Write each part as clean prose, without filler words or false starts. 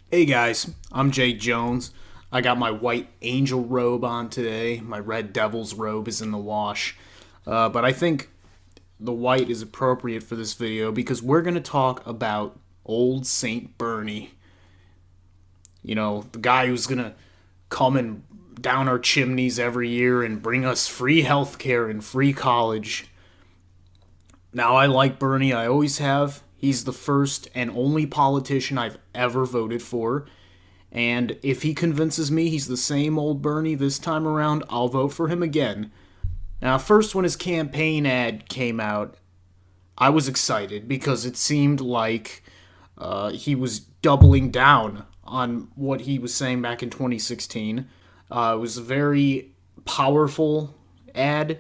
Hey guys, I'm Jake Jones. I got my white angel robe on today. My red devil's robe is in the wash. But I think the white is appropriate for this video because we're going to talk about old Saint Bernie. You know, the guy who's going to come and down our chimneys every year and bring us free healthcare and free college. Now, I like Bernie, I always have. He's the first and only politician I've ever voted for. And if he convinces me he's the same old Bernie this time around, I'll vote for him again. Now, first, when his campaign ad came out, I was excited because it seemed like he was doubling down on what he was saying back in 2016. It was a very powerful ad.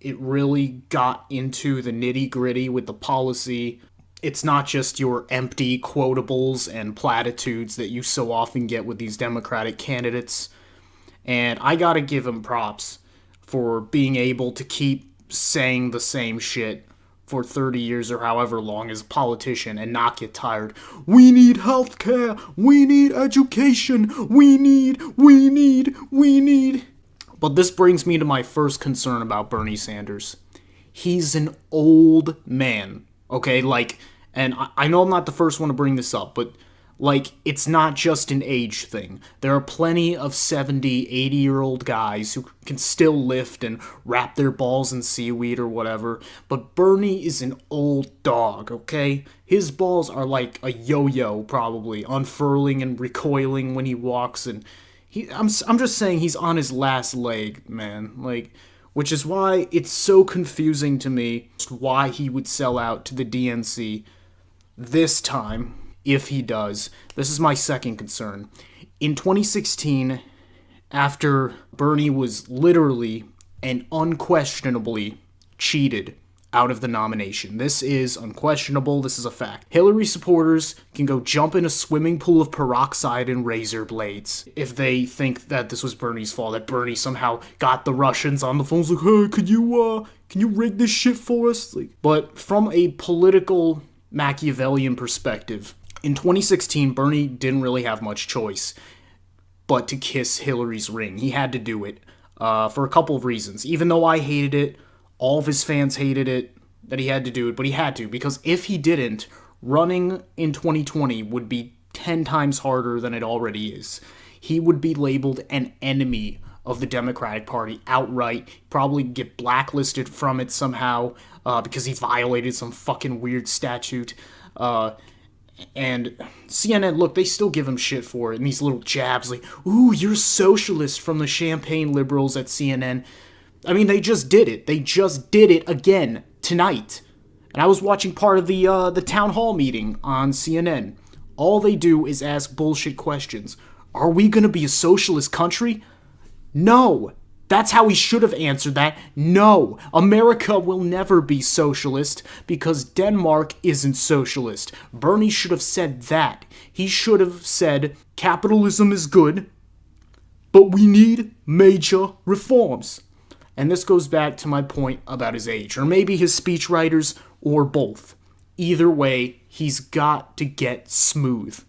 It really got into the nitty gritty with the policy. It's not just your empty quotables and platitudes that you so often get with these Democratic candidates. And I gotta give him props for being able to keep saying the same shit for 30 years or however long as a politician and not get tired. We need healthcare. We need education. We need. But this brings me to my first concern about Bernie Sanders. He's an old man, okay? And I know I'm not the first one to bring this up, but, it's not just an age thing. There are plenty of 70, 80-year-old guys who can still lift and wrap their balls in seaweed or whatever, but Bernie is an old dog, okay? His balls are like a yo-yo, probably, unfurling and recoiling when he walks, and I'm just saying he's on his last leg, man. Which is why it's so confusing to me why he would sell out to the DNC this time, if he does. This is my second concern. In 2016, after Bernie was literally and unquestionably cheated out of the nomination. This is unquestionable. This is a fact. Hillary supporters can go jump in a swimming pool of peroxide and razor blades if they think that this was Bernie's fault, that Bernie somehow got the Russians on the phone. Like, hey, can you rig this shit for us? But from a political Machiavellian perspective, in 2016, Bernie didn't really have much choice but to kiss Hillary's ring. He had to do it for a couple of reasons. Even though I hated it, all of his fans hated it, that he had to do it, but he had to, because if he didn't, running in 2020 would be 10 times harder than it already is. He would be labeled an enemy of the Democratic Party outright, probably get blacklisted from it somehow, because he violated some fucking weird statute. And CNN, look, they still give him shit for it, and these little jabs like, ooh, you're socialist, from the champagne liberals at CNN. I mean, they just did it. They just did it again tonight. And I was watching part of the town hall meeting on CNN. All they do is ask bullshit questions. Are we going to be a socialist country? No. That's how he should have answered that. No. America will never be socialist because Denmark isn't socialist. Bernie should have said that. He should have said capitalism is good, but we need major reforms. And this goes back to my point about his age, or maybe his speechwriters, or both. Either way, he's got to get smooth.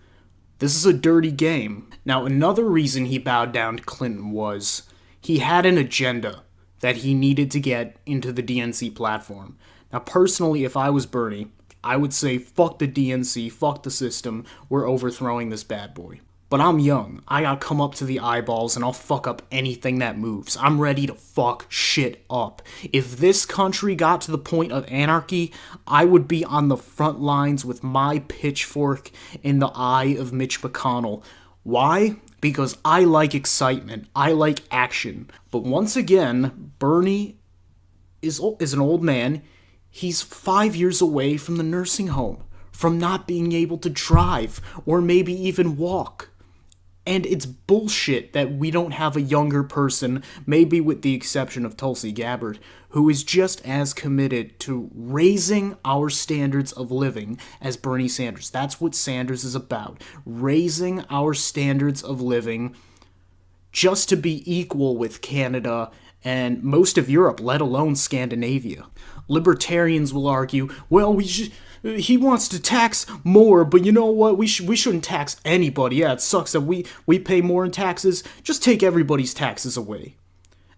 This is a dirty game. Now, another reason he bowed down to Clinton was he had an agenda that he needed to get into the DNC platform. Now, personally, if I was Bernie, I would say, fuck the DNC, fuck the system, we're overthrowing this bad boy. But I'm young. I got come up to the eyeballs and I'll fuck up anything that moves. I'm ready to fuck shit up. If this country got to the point of anarchy, I would be on the front lines with my pitchfork in the eye of Mitch McConnell. Why? Because I like excitement. I like action. But once again, Bernie is an old man. He's 5 years away from the nursing home, from not being able to drive or maybe even walk. And it's bullshit that we don't have a younger person, maybe with the exception of Tulsi Gabbard, who is just as committed to raising our standards of living as Bernie Sanders. That's what Sanders is about. Raising our standards of living just to be equal with Canada and most of Europe, let alone Scandinavia. Libertarians will argue, well, he wants to tax more, but you know what? We shouldn't tax anybody. Yeah, it sucks that we pay more in taxes. Just take everybody's taxes away.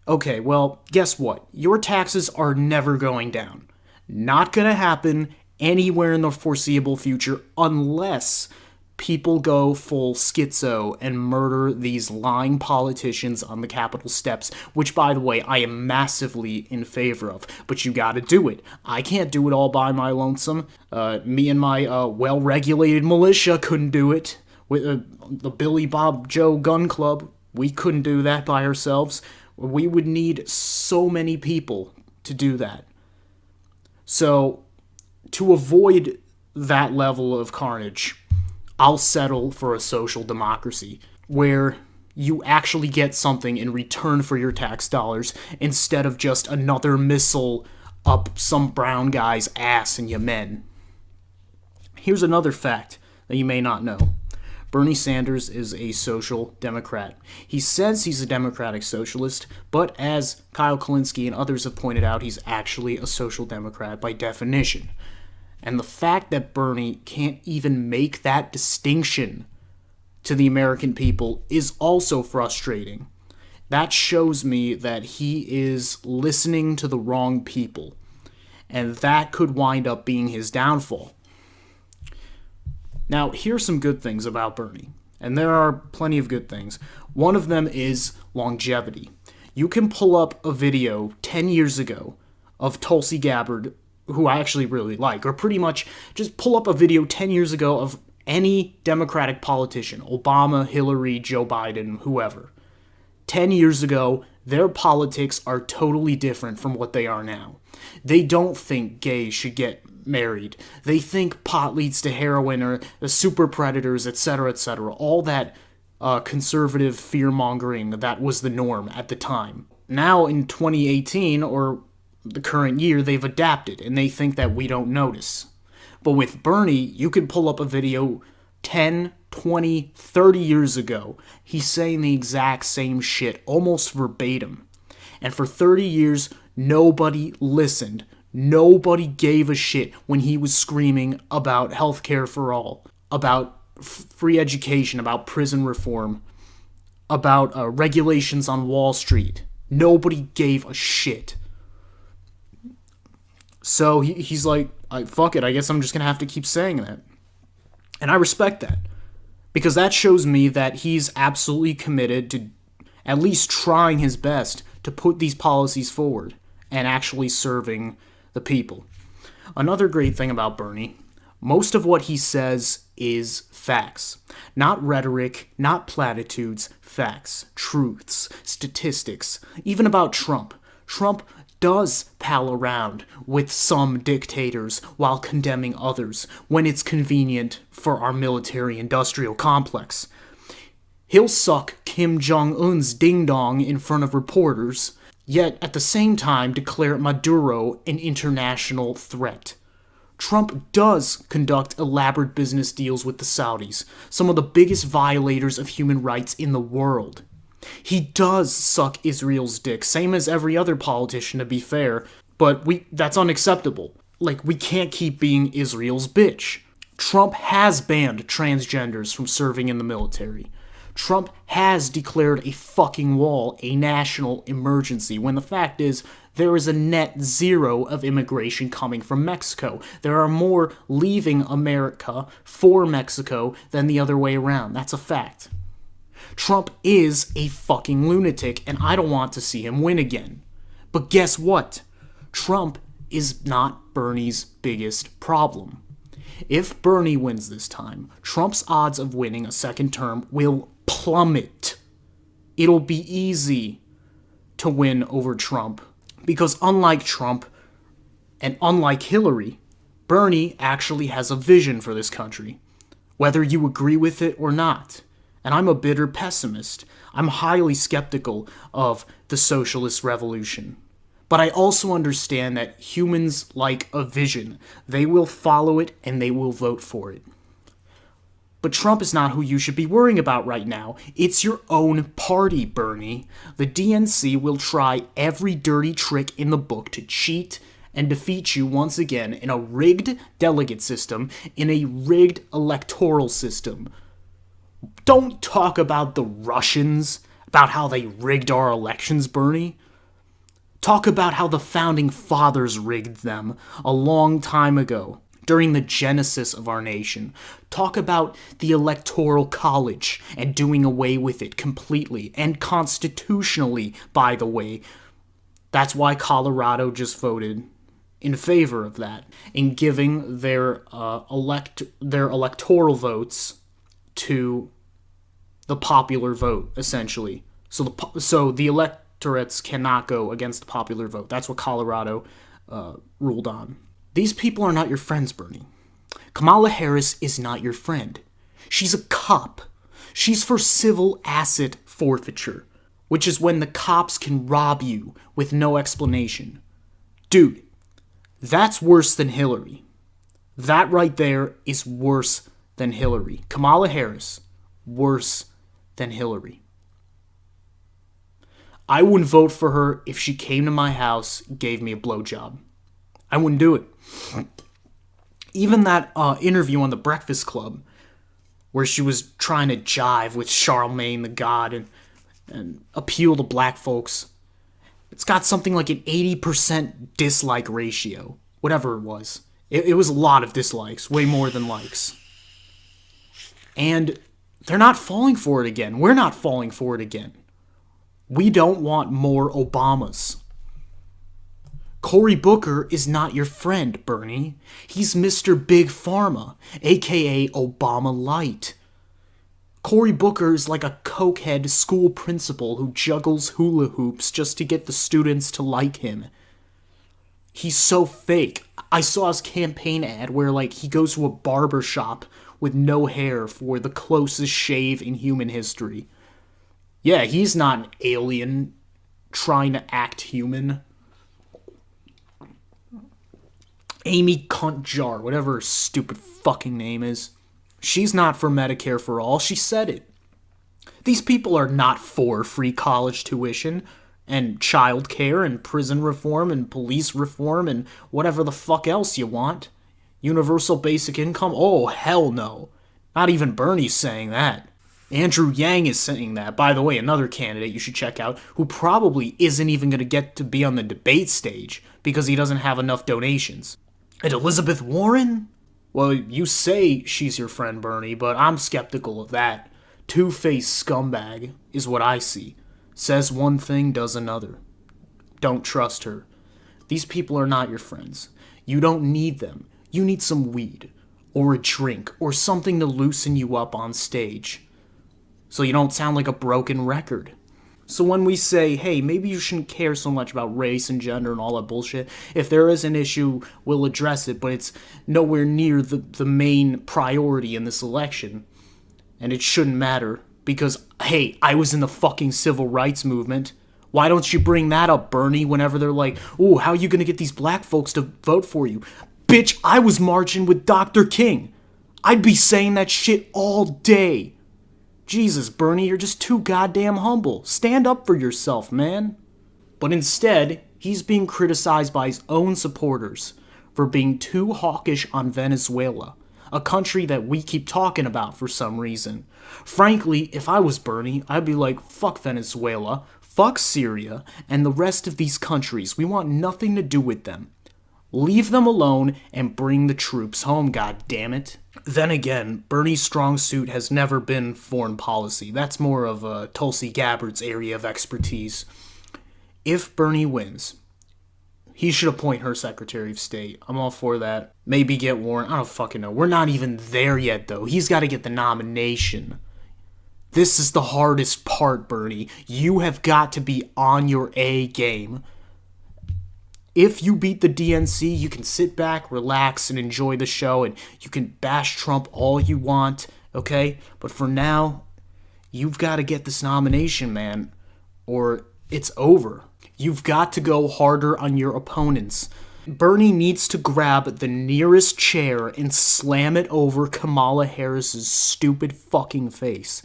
Okay, well, guess what? Your taxes are never going down. Not gonna happen anywhere in the foreseeable future unless people go full schizo and murder these lying politicians on the Capitol steps, which, by the way, I am massively in favor of. But you gotta do it. I can't do it all by my lonesome. Me and my well-regulated militia couldn't do it. With the Billy Bob Joe Gun Club, we couldn't do that by ourselves. We would need so many people to do that. So, to avoid that level of carnage, I'll settle for a social democracy where you actually get something in return for your tax dollars instead of just another missile up some brown guy's ass in Yemen. Here's another fact that you may not know. Bernie Sanders is a social democrat. He says he's a democratic socialist, but as Kyle Kulinski and others have pointed out, he's actually a social democrat by definition. And the fact that Bernie can't even make that distinction to the American people is also frustrating. That shows me that he is listening to the wrong people, and that could wind up being his downfall. Now, here's some good things about Bernie, and there are plenty of good things. One of them is longevity. You can pull up a video 10 years ago of Tulsi Gabbard, who I actually really like, or pretty much just pull up a video 10 years ago of any Democratic politician, Obama, Hillary, Joe Biden, whoever. 10 years ago, their politics are totally different from what they are now. They don't think gays should get married. They think pot leads to heroin or the super predators, etc., etc. All that conservative fear-mongering that was the norm at the time. Now in 2018, or the current year, they've adapted, and they think that we don't notice. But with Bernie, you could pull up a video 10, 20, 30 years ago. He's saying the exact same shit, almost verbatim. And for 30 years, nobody listened. Nobody gave a shit when he was screaming about healthcare for all, about free education, about prison reform, about regulations on Wall Street. Nobody gave a shit. So he's like, fuck it, I guess I'm just going to have to keep saying that. And I respect that. Because that shows me that he's absolutely committed to at least trying his best to put these policies forward and actually serving the people. Another great thing about Bernie, most of what he says is facts. Not rhetoric, not platitudes, facts, truths, statistics. Even about Trump. Trump does pal around with some dictators while condemning others when it's convenient for our military-industrial complex. He'll suck Kim Jong-un's ding-dong in front of reporters, yet at the same time declare Maduro an international threat. Trump does conduct elaborate business deals with the Saudis, some of the biggest violators of human rights in the world. He does suck Israel's dick, same as every other politician, to be fair, but that's unacceptable. Like, we can't keep being Israel's bitch. Trump has banned transgenders from serving in the military. Trump has declared a fucking wall a national emergency, when the fact is, there is a net zero of immigration coming from Mexico. There are more leaving America for Mexico than the other way around. That's a fact. Trump is a fucking lunatic, and I don't want to see him win again. But guess what? Trump is not Bernie's biggest problem. If Bernie wins this time, Trump's odds of winning a second term will plummet. It'll be easy to win over Trump, because unlike Trump, and unlike Hillary, Bernie actually has a vision for this country, whether you agree with it or not. And I'm a bitter pessimist. I'm highly skeptical of the socialist revolution. But I also understand that humans like a vision. They will follow it and they will vote for it. But Trump is not who you should be worrying about right now. It's your own party, Bernie. The DNC will try every dirty trick in the book to cheat and defeat you once again in a rigged delegate system, in a rigged electoral system. Don't talk about the Russians, about how they rigged our elections, Bernie. Talk about how the founding fathers rigged them a long time ago, during the genesis of our nation. Talk about the Electoral College and doing away with it completely, and constitutionally, by the way. That's why Colorado just voted in favor of that, in giving their electoral votes to the popular vote, essentially. So the electorates cannot go against the popular vote. That's what Colorado ruled on. These people are not your friends, Bernie. Kamala Harris is not your friend. She's a cop. She's for civil asset forfeiture, which is when the cops can rob you with no explanation. Dude, that's worse than Hillary. That right there is worse than Hillary. Kamala Harris, worse than Hillary. I wouldn't vote for her if she came to my house, gave me a blowjob. I wouldn't do it. Even that interview on The Breakfast Club, where she was trying to jive with Charlemagne the God and appeal to black folks, it's got something like an 80% dislike ratio. Whatever it was. It was a lot of dislikes, way more than likes. And they're not falling for it again. We're not falling for it again. We don't want more Obamas. Cory Booker is not your friend, Bernie. He's Mr. Big Pharma, aka Obama Light. Cory Booker is like a cokehead school principal who juggles hula hoops just to get the students to like him. He's so fake. I saw his campaign ad where, he goes to a barber shop with no hair for the closest shave in human history. Yeah, he's not an alien trying to act human. Amy Cunt Jar, whatever her stupid fucking name is. She's not for Medicare for all. She said it. These people are not for free college tuition and child care and prison reform and police reform and whatever the fuck else you want. Universal basic income? Oh, hell no. Not even Bernie's saying that. Andrew Yang is saying that. By the way, another candidate you should check out who probably isn't even going to get to be on the debate stage because he doesn't have enough donations. And Elizabeth Warren? Well, you say she's your friend, Bernie, but I'm skeptical of that. Two-faced scumbag is what I see. Says one thing, does another. Don't trust her. These people are not your friends. You don't need them. You need some weed, or a drink, or something to loosen you up on stage, so you don't sound like a broken record. So when we say, hey, maybe you shouldn't care so much about race and gender and all that bullshit, if there is an issue, we'll address it, but it's nowhere near the main priority in this election. And it shouldn't matter, because, hey, I was in the fucking civil rights movement. Why don't you bring that up, Bernie, whenever they're like, oh, how are you gonna get these black folks to vote for you? Bitch, I was marching with Dr. King. I'd be saying that shit all day. Jesus, Bernie, you're just too goddamn humble. Stand up for yourself, man. But instead, he's being criticized by his own supporters for being too hawkish on Venezuela, a country that we keep talking about for some reason. Frankly, if I was Bernie, I'd be like, fuck Venezuela, fuck Syria, and the rest of these countries. We want nothing to do with them. Leave them alone and bring the troops home, goddammit. Then again, Bernie's strong suit has never been foreign policy. That's more of Tulsi Gabbard's area of expertise. If Bernie wins, he should appoint her Secretary of State. I'm all for that. Maybe get Warren. I don't fucking know. We're not even there yet, though. He's got to get the nomination. This is the hardest part, Bernie. You have got to be on your A game. If you beat the DNC, you can sit back, relax, and enjoy the show, and you can bash Trump all you want, okay? But for now, you've got to get this nomination, man, or it's over. You've got to go harder on your opponents. Bernie needs to grab the nearest chair and slam it over Kamala Harris's stupid fucking face.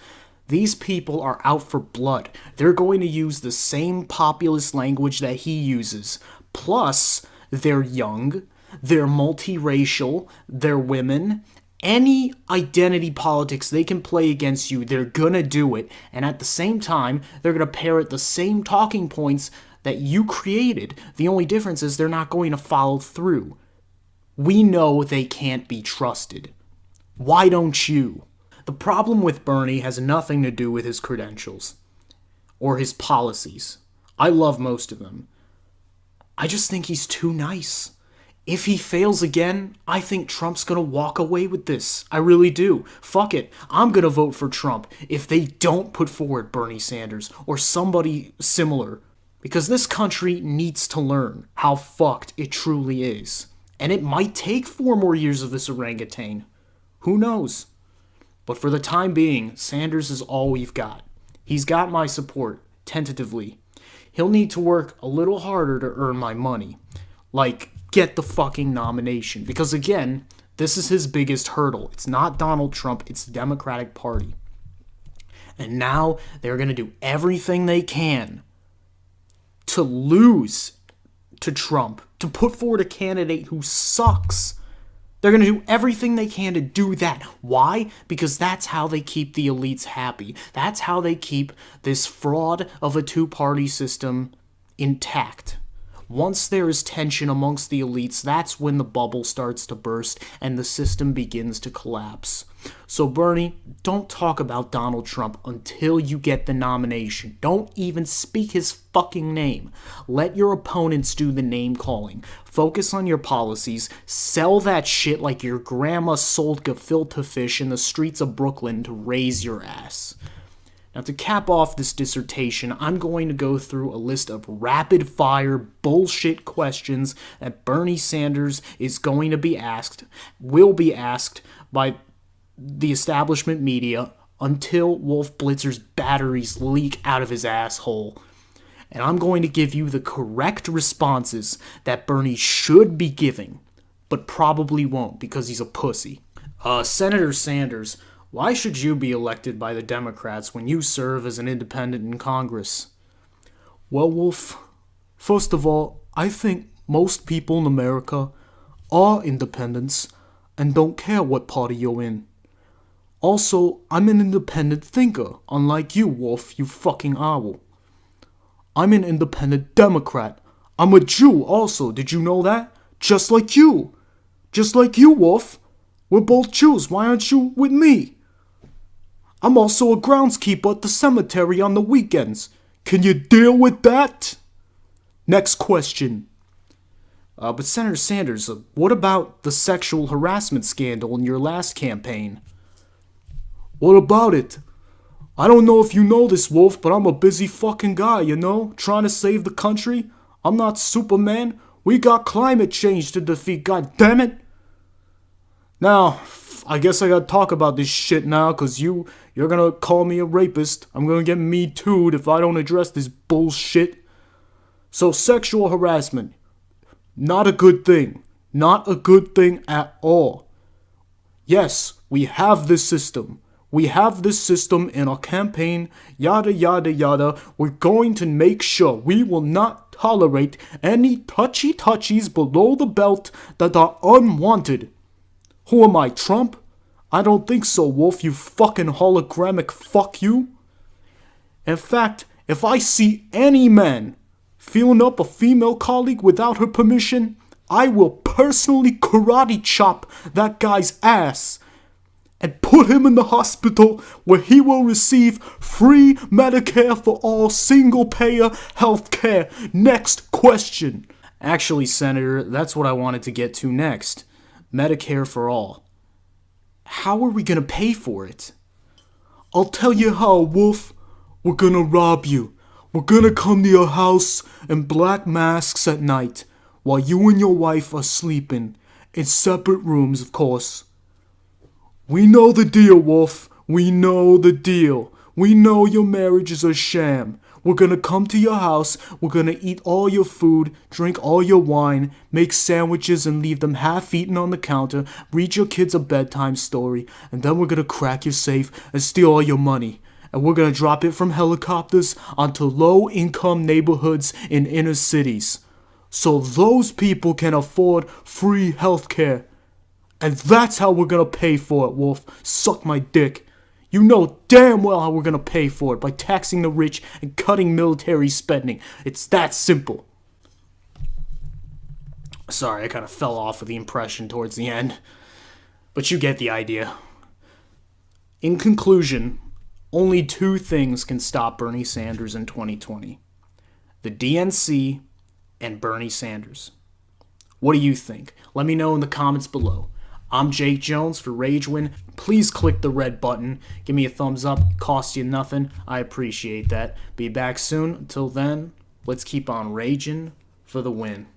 These people are out for blood. They're going to use the same populist language that he uses. Plus, they're young, they're multiracial, they're women. Any identity politics they can play against you, they're gonna do it. And at the same time, they're gonna parrot the same talking points that you created. The only difference is they're not going to follow through. We know they can't be trusted. Why don't you? The problem with Bernie has nothing to do with his credentials or his policies. I love most of them. I just think he's too nice. If he fails again, I think Trump's gonna walk away with this. I really do. Fuck it. I'm gonna vote for Trump if they don't put forward Bernie Sanders or somebody similar. Because this country needs to learn how fucked it truly is. And it might take 4 more years of this orangutan. Who knows? But for the time being, Sanders is all we've got. He's got my support, tentatively. He'll need to work a little harder to earn my money. Like, get the fucking nomination. Because again, this is his biggest hurdle. It's not Donald Trump, it's the Democratic Party. And now they're going to do everything they can to lose to Trump, to put forward a candidate who sucks. They're going to do everything they can to do that. Why? Because that's how they keep the elites happy. That's how they keep this fraud of a two-party system intact. Once there is tension amongst the elites, that's when the bubble starts to burst and the system begins to collapse. So Bernie, don't talk about Donald Trump until you get the nomination. Don't even speak his fucking name. Let your opponents do the name calling. Focus on your policies. Sell that shit like your grandma sold gefilte fish in the streets of Brooklyn to raise your ass. Now, to cap off this dissertation, I'm going to go through a list of rapid-fire bullshit questions that Bernie Sanders is going to be asked, will be asked by the establishment media until Wolf Blitzer's batteries leak out of his asshole. And I'm going to give you the correct responses that Bernie should be giving, but probably won't because he's a pussy. Senator Sanders, why should you be elected by the Democrats when you serve as an independent in Congress? Well, Wolf, first of all, I think most people in America are independents and don't care what party you're in. Also, I'm an independent thinker, unlike you, Wolf, you fucking owl. I'm an independent Democrat. I'm a Jew also, did you know that? Just like you. Just like you, Wolf. We're both Jews, why aren't you with me? I'm also a groundskeeper at the cemetery on the weekends. Can you deal with that? Next question. But Senator Sanders, what about the sexual harassment scandal in your last campaign? What about it? I don't know if you know this, Wolf, but I'm a busy fucking guy, you know? Trying to save the country. I'm not Superman. We got climate change to defeat, god damn it. Now, I guess I gotta talk about this shit now, cause you're gonna call me a rapist. I'm gonna get me too'd if I don't address this bullshit. So sexual harassment, not a good thing. Not a good thing at all. Yes, we have this system. We have this system in our campaign, yada yada yada. We're going to make sure we will not tolerate any touchy-touchies below the belt that are unwanted. Who am I, Trump? I don't think so, Wolf, you fucking hologramic fuck you. In fact, if I see any man feeling up a female colleague without her permission, I will personally karate chop that guy's ass and put him in the hospital where he will receive free Medicare for all single-payer health care. Next question. Actually, Senator, that's what I wanted to get to next. Medicare for all. How are we gonna pay for it? I'll tell you how, Wolf. We're gonna rob you. We're gonna come to your house in black masks at night while you and your wife are sleeping. In separate rooms, of course. We know the deal, Wolf. We know the deal. We know your marriage is a sham. We're gonna come to your house, we're gonna eat all your food, drink all your wine, make sandwiches and leave them half-eaten on the counter, read your kids a bedtime story, and then we're gonna crack your safe and steal all your money. And we're gonna drop it from helicopters onto low-income neighborhoods in inner cities. so those people can afford free healthcare. And that's how we're gonna pay for it, Wolf. Suck my dick. You know damn well how we're gonna pay for it, by taxing the rich and cutting military spending. It's that simple. Sorry, I kind of fell off with the impression towards the end. But you get the idea. In conclusion, only two things can stop Bernie Sanders in 2020. The DNC and Bernie Sanders. What do you think? Let me know in the comments below. I'm Jake Jones for RageWin. Please click the red button. Give me a thumbs up. It costs you nothing. I appreciate that. Be back soon. Until then, let's keep on raging for the win.